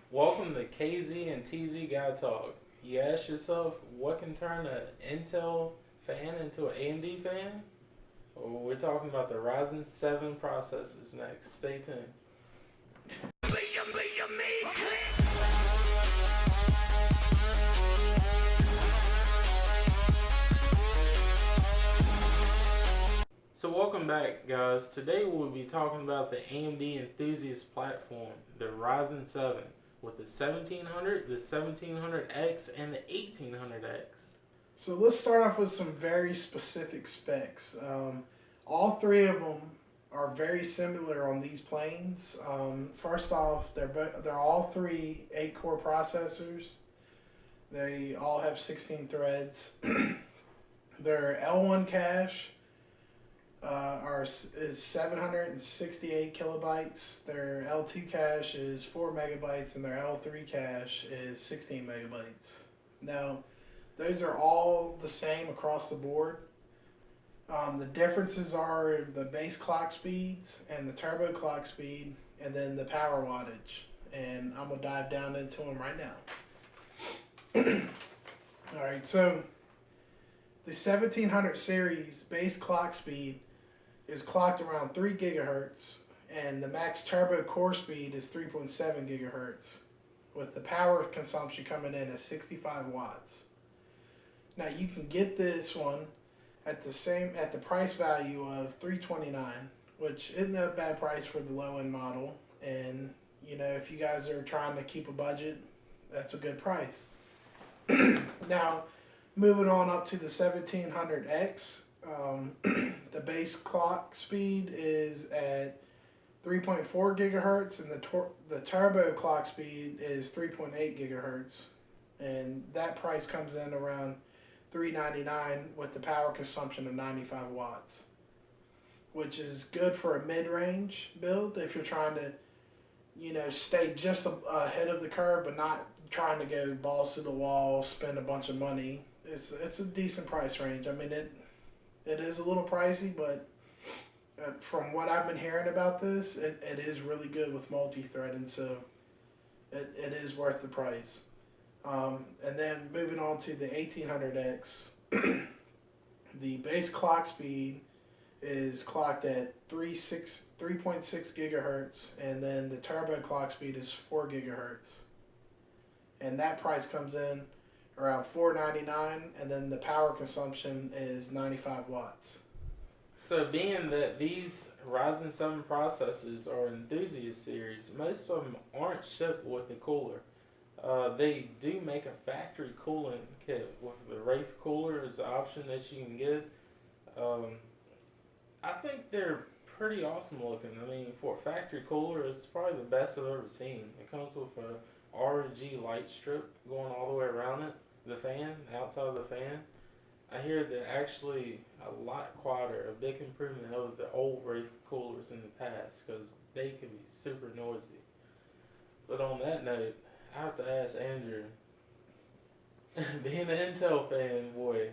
Welcome to kz&tz Guy Talk. You ask yourself, what can turn an Intel fan into an AMD fan? Well, we're talking about the Ryzen 7 processors next. Stay tuned. So welcome back, guys. Today we'll be talking about the AMD enthusiast platform, the Ryzen 7, with the 1700, the 1700X, and the 1800X. So let's start off with some very specific specs. All three of them are very similar on these planes. First off, they're all three 8-core processors. They all have 16 threads. Their L1 cache is 768 kilobytes. Their L2 cache is 4 megabytes, and their L3 cache is 16 megabytes. Now, those are all the same across the board. The differences are the base clock speeds and the turbo clock speed, and then the power wattage. And I'm going to dive down into them right now. Alright, so the 1700 series base clock speed is clocked around 3 gigahertz, and the max turbo core speed is 3.7 gigahertz, with the power consumption coming in at 65 watts. Now you can get this one at the price value of $329, which isn't a bad price for the low end model. And you know, if you guys are trying to keep a budget, that's a good price. Now, moving on up to the 1700X, the base clock speed is at 3.4 gigahertz, and the turbo clock speed is 3.8 gigahertz, and that price comes in around $399 with the power consumption of 95 watts, which is good for a mid-range build if you're trying to, you know, stay just ahead of the curve but not trying to go balls to the wall, spend a bunch of money. It's a decent price range. I mean, it is a little pricey, but from what I've been hearing about this, it is really good with multi-threading, so it is worth the price. And then moving on to the 1800X, the base clock speed is clocked at 3.6 gigahertz, and then the turbo clock speed is 4 gigahertz. And that price comes in around $499, and then the power consumption is 95 watts. So being that these Ryzen 7 processors are enthusiast series, most of them aren't shipped with the cooler. They do make a factory cooling kit with the Wraith cooler as the option that you can get. I think they're pretty awesome looking. I mean, for a factory cooler, it's probably the best I've ever seen. It comes with a RG light strip going all the way around it, the fan, outside of the fan. I hear they're actually a lot quieter, a big improvement over the old Wraith coolers in the past, because they could be super noisy. But on that note, I have to ask Andrew, being an Intel fanboy,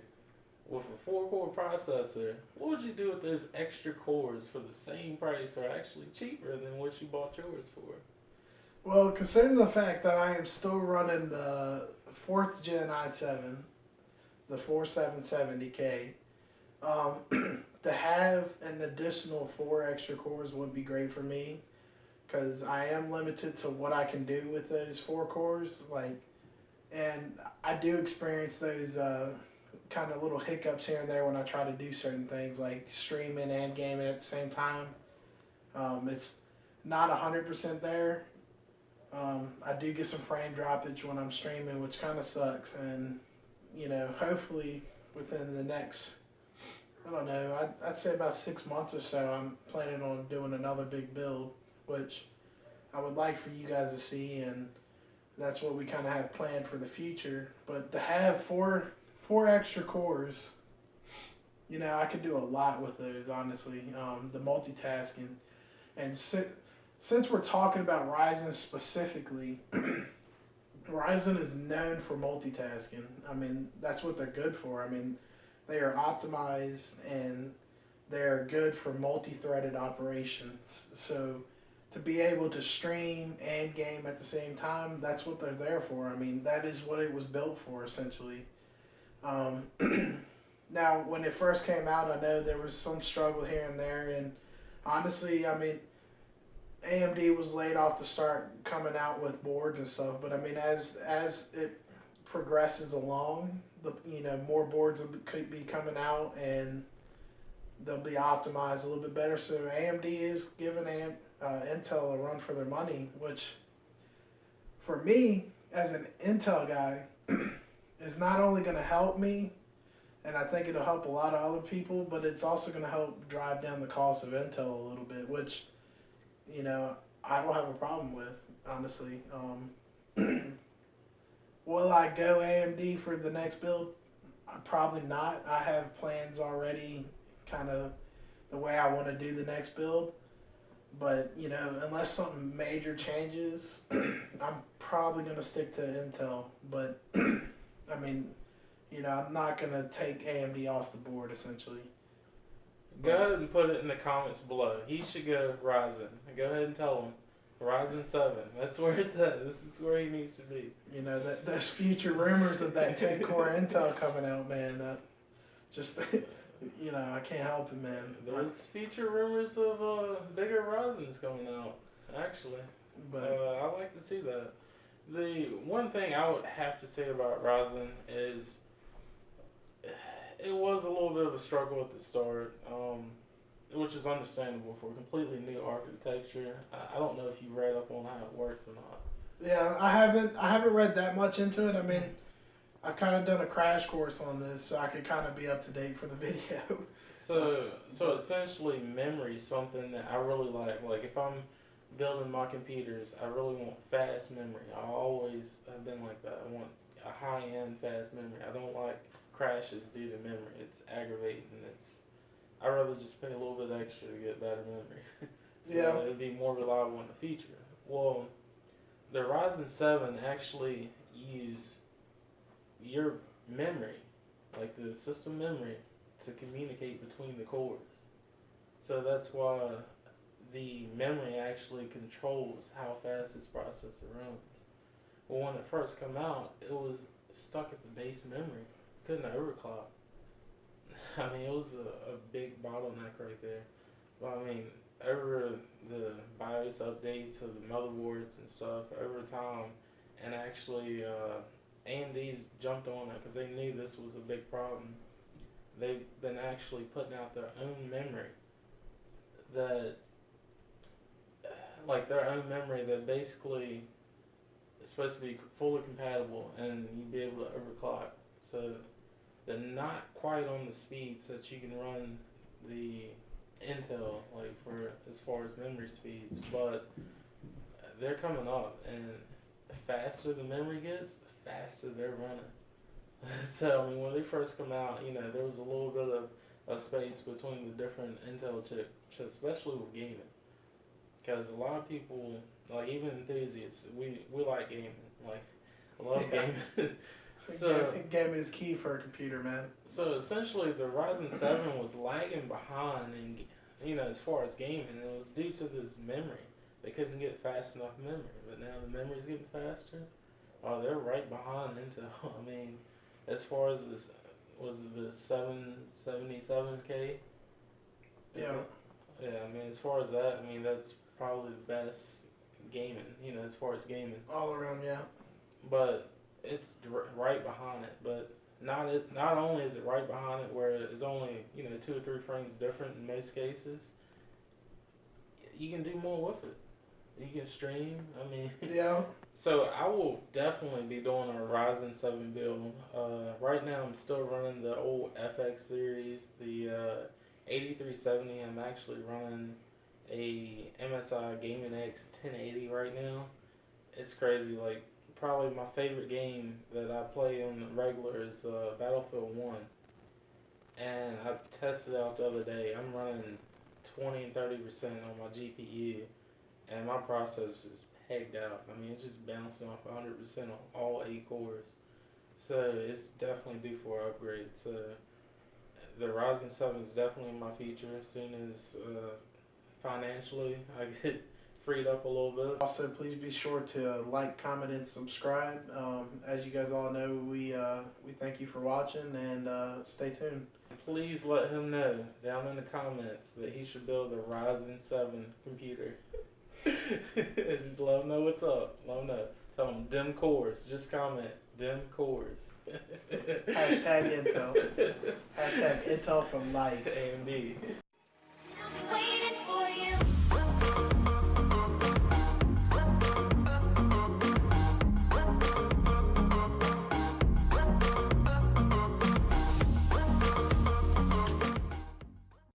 with a 4-core processor, what would you do with those extra cores for the same price, or actually cheaper than what you bought yours for? Well, considering the fact that I am still running the 4th gen i7, the 4770K, to have an additional 4 extra cores would be great for me, because I am limited to what I can do with those 4 cores. And I do experience those kind of little hiccups here and there when I try to do certain things, like streaming and gaming at the same time. It's not 100% there. I do get some frame droppage when I'm streaming, which kind of sucks. And you know, hopefully within the next, I don't know, I'd say about 6 months or so, I'm planning on doing another big build, which I would like for you guys to see, and that's what we kind of have planned for the future. But to have four extra cores, you know, I could do a lot with those, honestly. The multitasking, and since we're talking about Ryzen specifically, Ryzen is known for multitasking. I mean, that's what they're good for. I mean, they are optimized and they're good for multi-threaded operations. So to be able to stream and game at the same time, that's what they're there for. I mean, that is what it was built for, essentially. Um, Now, when it first came out, I know there was some struggle here and there, and honestly, I mean, AMD was late off the start coming out with boards and stuff. But I mean, as it progresses along, more boards could be coming out, and they'll be optimized a little bit better. So AMD is giving Intel a run for their money, which for me as an Intel guy is not only going to help me, and I think it'll help a lot of other people, but it's also going to help drive down the cost of Intel a little bit, which, I don't have a problem with, honestly. Will I go AMD for the next build? Probably not. I have plans already, kind of the way I want to do the next build. But, unless something major changes, I'm probably going to stick to Intel. But, I mean, I'm not going to take AMD off the board, essentially. Go ahead and put it in the comments below. He should go Ryzen. Go ahead and tell him. Ryzen 7. That's where it's at. This is where he needs to be. There's future rumors of that 10-core Intel coming out, man. I can't help it, man. There's future rumors of bigger Ryzen's coming out, actually. But I like to see that. The one thing I would have to say about Ryzen is it was a little bit of a struggle at the start, which is understandable for a completely new architecture. I don't know if you read up on how it works or not. Yeah, I haven't read that much into it. I mean, I've kind of done a crash course on this, so I could kind of be up to date for the video. So essentially, memory is something that I really like. Like if I'm building my computers, I really want fast memory. I always have been like that. I want a high-end fast memory. I don't like crashes due to memory. It's aggravating. I'd rather just pay a little bit extra to get better memory. So it'd be more reliable in the future. Well, the Ryzen 7 actually use your memory, like the system memory, to communicate between the cores. So that's why the memory actually controls how fast this processor runs. Well, when it first came out, it was stuck at the base memory. Couldn't overclock. I mean, it was a big bottleneck right there. But I mean, over the BIOS updates of the motherboards and stuff, over time, and actually AMD's jumped on it because they knew this was a big problem. They've been actually putting out their own memory that basically is supposed to be fully compatible and you'd be able to overclock. So they're not quite on the speeds that you can run the Intel, like for as far as memory speeds, but they're coming up, and the faster the memory gets, the faster they're running. So I mean, when they first come out, there was a little bit of space between the different Intel chips, especially with gaming, because a lot of people, like even enthusiasts, we like gaming, like I love gaming. So gaming is key for a computer, man. So essentially, the Ryzen 7 was lagging behind, and as far as gaming, it was due to this memory. They couldn't get fast enough memory, but now the memory's getting faster. Oh, they're right behind Intel. I mean, as far as this, was the 777K? Yeah. Yeah, I mean, as far as that, I mean, that's probably the best gaming, as far as gaming. All around, yeah. But it's right behind it, but not only is it right behind it where it's only 2 or 3 frames different in most cases, you can do more with it. You can stream. I mean, yeah. So I will definitely be doing a Ryzen 7 build. Right now I'm still running the old FX series, the 8370. I'm actually running a MSI Gaming X 1080 right now. It's crazy. Like, probably my favorite game that I play on the regular is Battlefield 1. And I tested it out the other day. I'm running 20 and 30% on my GPU, and my processor is pegged out. I mean, it's just bouncing off 100% on all 8 cores. So it's definitely due for an upgrade. So the Ryzen 7 is definitely in my future as soon as financially I get freed up a little bit. Also, please be sure to like, comment, and subscribe. As you guys all know, we thank you for watching, and stay tuned. Please let him know down in the comments that he should build a Ryzen 7 computer. Just let him know what's up. Let him know. Tell him dim cores. Just comment dim cores. Hashtag Intel. Hashtag Intel for life. AMD.